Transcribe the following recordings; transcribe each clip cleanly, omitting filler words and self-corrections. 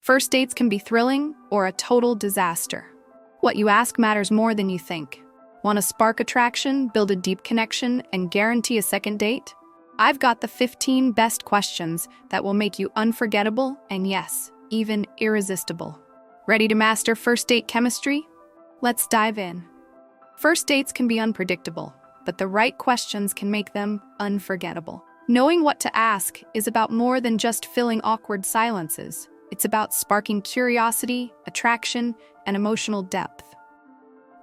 First dates can be thrilling or a total disaster. What you ask matters more than you think. Want to spark attraction, build a deep connection, and guarantee a second date? I've got the 15 best questions that will make you unforgettable and, yes, even irresistible. Ready to master first date chemistry? Let's dive in. First dates can be unpredictable, but the right questions can make them unforgettable. Knowing what to ask is about more than just filling awkward silences. It's about sparking curiosity, attraction, and emotional depth.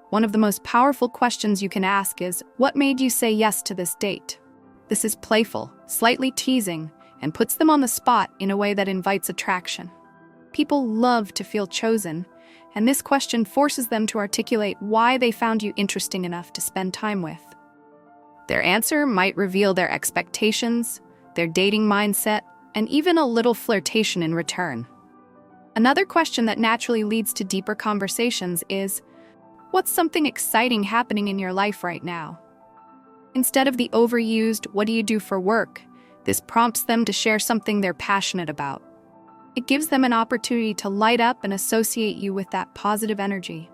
One of the most powerful questions you can ask is, what made you say yes to this date? This is playful, slightly teasing, and puts them on the spot in a way that invites attraction. People love to feel chosen, and this question forces them to articulate why they found you interesting enough to spend time with. Their answer might reveal their expectations, their dating mindset, and even a little flirtation in return. Another question that naturally leads to deeper conversations is, what's something exciting happening in your life right now? Instead of the overused, what do you do for work? This prompts them to share something they're passionate about. It gives them an opportunity to light up and associate you with that positive energy.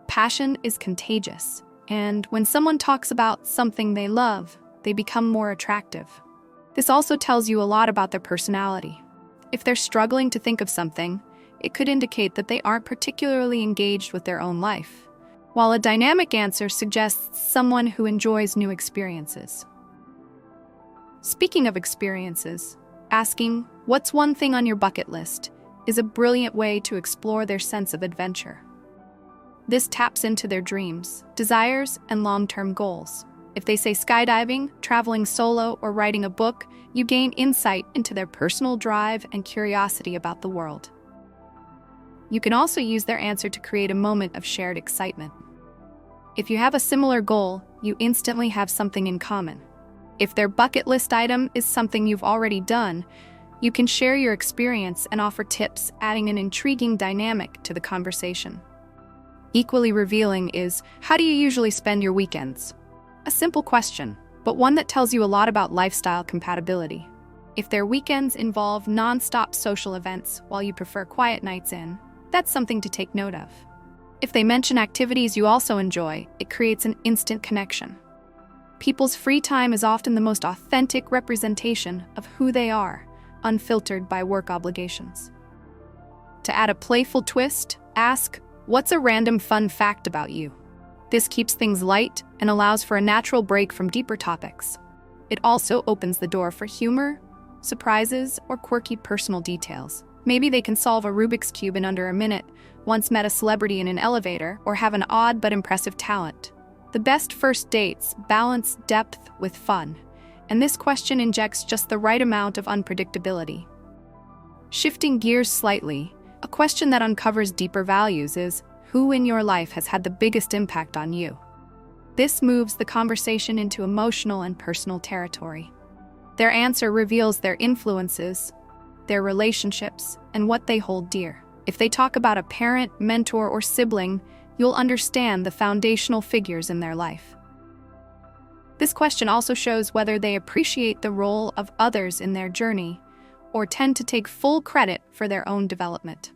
Passion is contagious, and when someone talks about something they love, they become more attractive. This also tells you a lot about their personality. If they're struggling to think of something, it could indicate that they aren't particularly engaged with their own life, while a dynamic answer suggests someone who enjoys new experiences. Speaking of experiences, asking, "What's one thing on your bucket list?" is a brilliant way to explore their sense of adventure. This taps into their dreams, desires, and long-term goals. If they say skydiving, traveling solo, or writing a book, you gain insight into their personal drive and curiosity about the world. You can also use their answer to create a moment of shared excitement. If you have a similar goal, you instantly have something in common. If their bucket list item is something you've already done, you can share your experience and offer tips, adding an intriguing dynamic to the conversation. Equally revealing is, how do you usually spend your weekends? A simple question, but one that tells you a lot about lifestyle compatibility. If their weekends involve non-stop social events while you prefer quiet nights in, that's something to take note of. If they mention activities you also enjoy, it creates an instant connection. People's free time is often the most authentic representation of who they are, unfiltered by work obligations. To add a playful twist, ask, "What's a random fun fact about you?" This keeps things light and allows for a natural break from deeper topics. It also opens the door for humor, surprises, or quirky personal details. Maybe they can solve a Rubik's Cube in under a minute, once met a celebrity in an elevator, or have an odd but impressive talent. The best first dates balance depth with fun, and this question injects just the right amount of unpredictability. Shifting gears slightly, a question that uncovers deeper values is, who in your life has had the biggest impact on you? This moves the conversation into emotional and personal territory. Their answer reveals their influences, their relationships, and what they hold dear. If they talk about a parent, mentor, or sibling, you'll understand the foundational figures in their life. This question also shows whether they appreciate the role of others in their journey or tend to take full credit for their own development.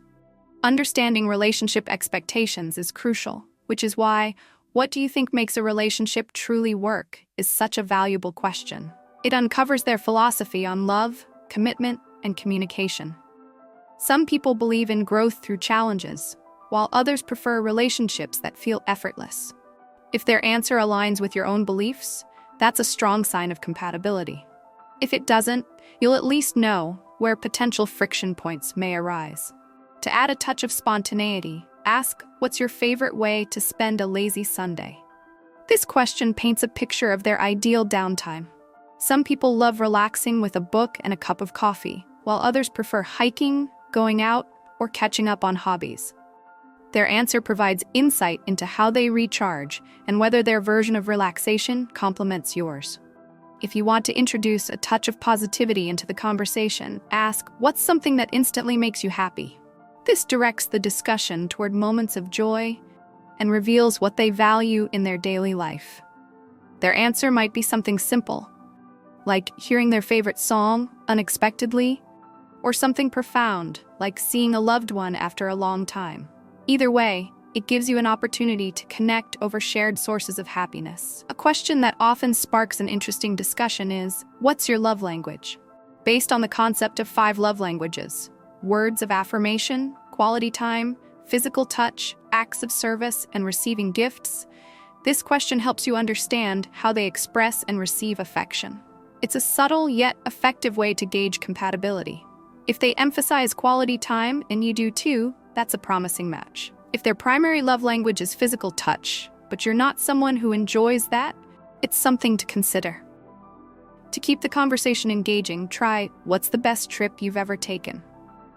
Understanding relationship expectations is crucial, which is why, what do you think makes a relationship truly work is such a valuable question. It uncovers their philosophy on love, commitment, and communication. Some people believe in growth through challenges, while others prefer relationships that feel effortless. If their answer aligns with your own beliefs, that's a strong sign of compatibility. If it doesn't, you'll at least know where potential friction points may arise. To add a touch of spontaneity, ask, "What's your favorite way to spend a lazy Sunday?" This question paints a picture of their ideal downtime. Some people love relaxing with a book and a cup of coffee, while others prefer hiking, going out, or catching up on hobbies. Their answer provides insight into how they recharge and whether their version of relaxation complements yours. If you want to introduce a touch of positivity into the conversation, ask, "What's something that instantly makes you happy?" This directs the discussion toward moments of joy and reveals what they value in their daily life. Their answer might be something simple, like hearing their favorite song unexpectedly, or something profound, like seeing a loved one after a long time. Either way, it gives you an opportunity to connect over shared sources of happiness. A question that often sparks an interesting discussion is, what's your love language? Based on the concept of 5 love languages: words of affirmation, quality time, physical touch, acts of service, and receiving gifts, this question helps you understand how they express and receive affection. It's a subtle yet effective way to gauge compatibility. If they emphasize quality time and you do too, that's a promising match. If their primary love language is physical touch, but you're not someone who enjoys that, it's something to consider. To keep the conversation engaging, try, what's the best trip you've ever taken?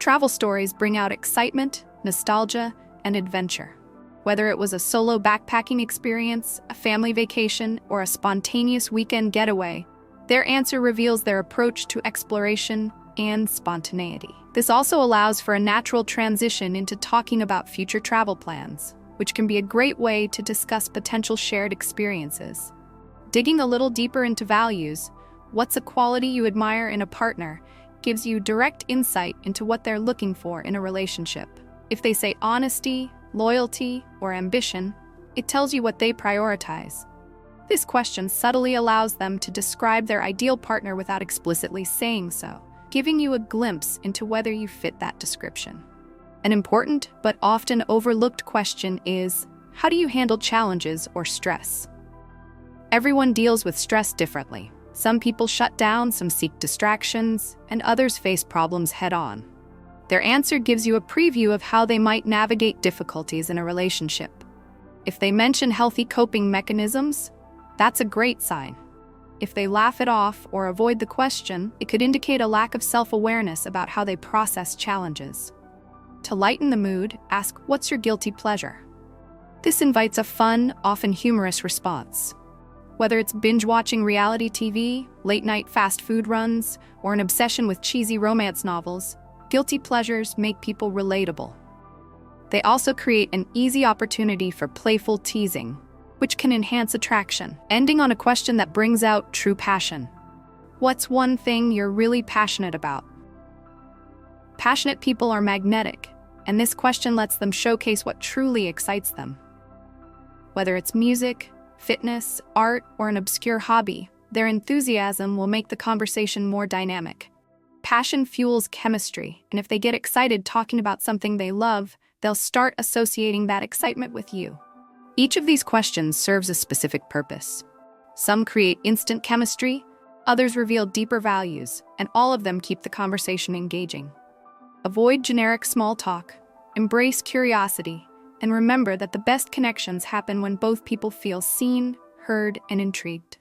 Travel stories bring out excitement, nostalgia, and adventure. Whether it was a solo backpacking experience, a family vacation, or a spontaneous weekend getaway, their answer reveals their approach to exploration and spontaneity. This also allows for a natural transition into talking about future travel plans, which can be a great way to discuss potential shared experiences. Digging a little deeper into values, what's a quality you admire in a partner, gives you direct insight into what they're looking for in a relationship. If they say honesty, loyalty, or ambition, it tells you what they prioritize. This question subtly allows them to describe their ideal partner without explicitly saying so, giving you a glimpse into whether you fit that description. An important but often overlooked question is, how do you handle challenges or stress? Everyone deals with stress differently. Some people shut down, some seek distractions, and others face problems head-on. Their answer gives you a preview of how they might navigate difficulties in a relationship. If they mention healthy coping mechanisms, that's a great sign. If they laugh it off or avoid the question, it could indicate a lack of self-awareness about how they process challenges. To lighten the mood, ask, what's your guilty pleasure? This invites a fun, often humorous response. Whether it's binge-watching reality TV, late-night fast food runs, or an obsession with cheesy romance novels, guilty pleasures make people relatable. They also create an easy opportunity for playful teasing, which can enhance attraction. Ending on a question that brings out true passion. What's one thing you're really passionate about? Passionate people are magnetic, and this question lets them showcase what truly excites them. Whether it's music, fitness, art, or an obscure hobby, their enthusiasm will make the conversation more dynamic. Passion fuels chemistry, and if they get excited talking about something they love, they'll start associating that excitement with you. Each of these questions serves a specific purpose. Some create instant chemistry, others reveal deeper values, and all of them keep the conversation engaging. Avoid generic small talk, embrace curiosity, and remember that the best connections happen when both people feel seen, heard, and intrigued.